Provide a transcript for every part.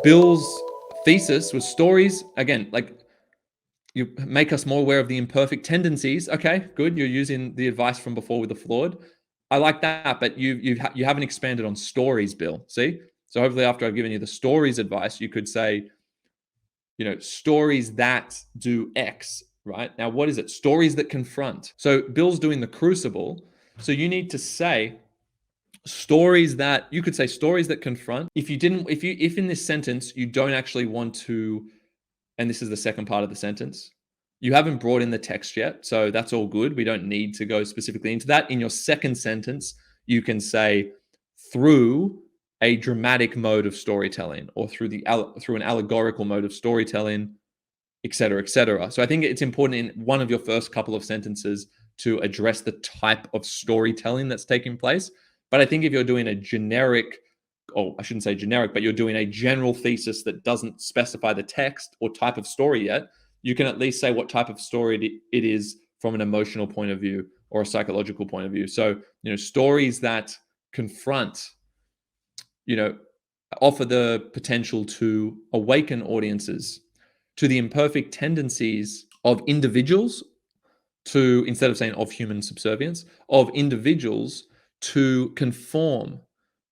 Bill's thesis was stories, again, like you make us more aware of the imperfect tendencies. Okay, good. You're using the advice from before with the flawed. I like that, but you haven't expanded on stories, Bill. See? So hopefully after I've given you the stories advice, you could say, stories that do X, right? Now, what is it? Stories that confront. So Bill's doing the crucible. So you need to say stories that you could say stories that confront. If in this sentence you don't actually want to, and this is the second part of the sentence, you haven't brought in the text yet, so that's all good. We don't need to go specifically into that. In your second sentence, you can say through a dramatic mode of storytelling, or through an allegorical mode of storytelling, et cetera, et cetera. So I think it's important in one of your first couple of sentences to address the type of storytelling that's taking place. But I think if you're doing a generic, or I shouldn't say generic, but you're doing a general thesis that doesn't specify the text or type of story yet, you can at least say what type of story it is from an emotional point of view or a psychological point of view. So, stories that confront, offer the potential to awaken audiences to the imperfect tendencies of individuals, to, instead of saying of human subservience, of individuals to conform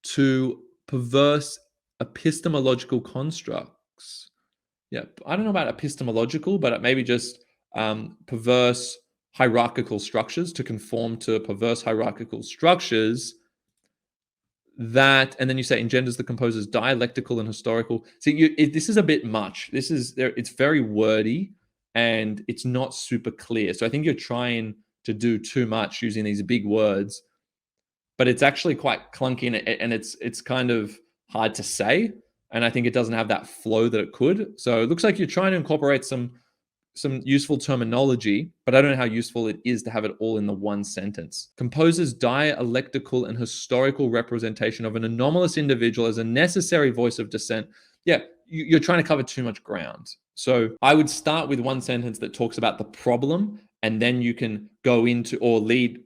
to perverse epistemological constructs. Yeah, I don't know about epistemological, but maybe just perverse hierarchical structures, to conform to perverse hierarchical structures that, and then you say engenders the composer's dialectical and historical. See, this is a bit much. It's very wordy and it's not super clear. So I think you're trying to do too much using these big words, but it's actually quite clunky and it's kind of hard to say. And I think it doesn't have that flow that it could. So it looks like you're trying to incorporate some useful terminology, but I don't know how useful it is to have it all in the one sentence. Composer's dialectical and historical representation of an anomalous individual as a necessary voice of dissent. Yeah, you're trying to cover too much ground. So I would start with one sentence that talks about the problem, and then you can go into or lead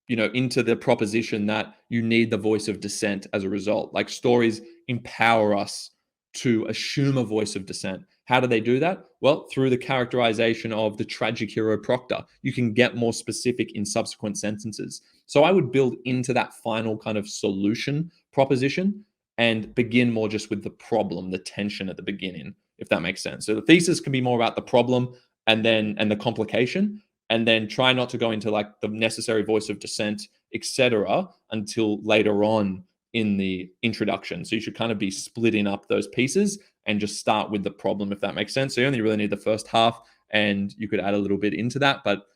into the proposition that you need the voice of dissent as a result. Like, stories empower us to assume a voice of dissent. How do they do that? Well, through the characterization of the tragic hero Proctor. You can get more specific in subsequent sentences. So I would build into that final kind of solution proposition and begin more just with the problem, the tension at the beginning, if that makes sense. So the thesis can be more about the problem and the complication, and then try not to go into like the necessary voice of dissent, etc., until later on in the introduction. So you should kind of be splitting up those pieces and just start with the problem, if that makes sense. So you only really need the first half, and you could add a little bit into that. But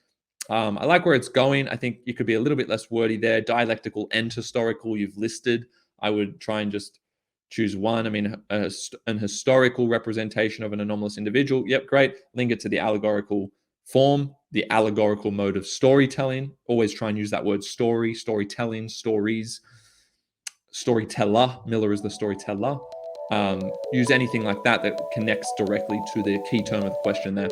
I like where it's going. I think you could be a little bit less wordy there. Dialectical and historical, you've listed. I would try and just choose one. I mean, an historical representation of an anomalous individual. Yep, great. Link it to the allegorical form, the allegorical mode of storytelling. Always try and use that word story, storytelling, stories. Storyteller. Miller is the storyteller. Use anything like that connects directly to the key term of the question there.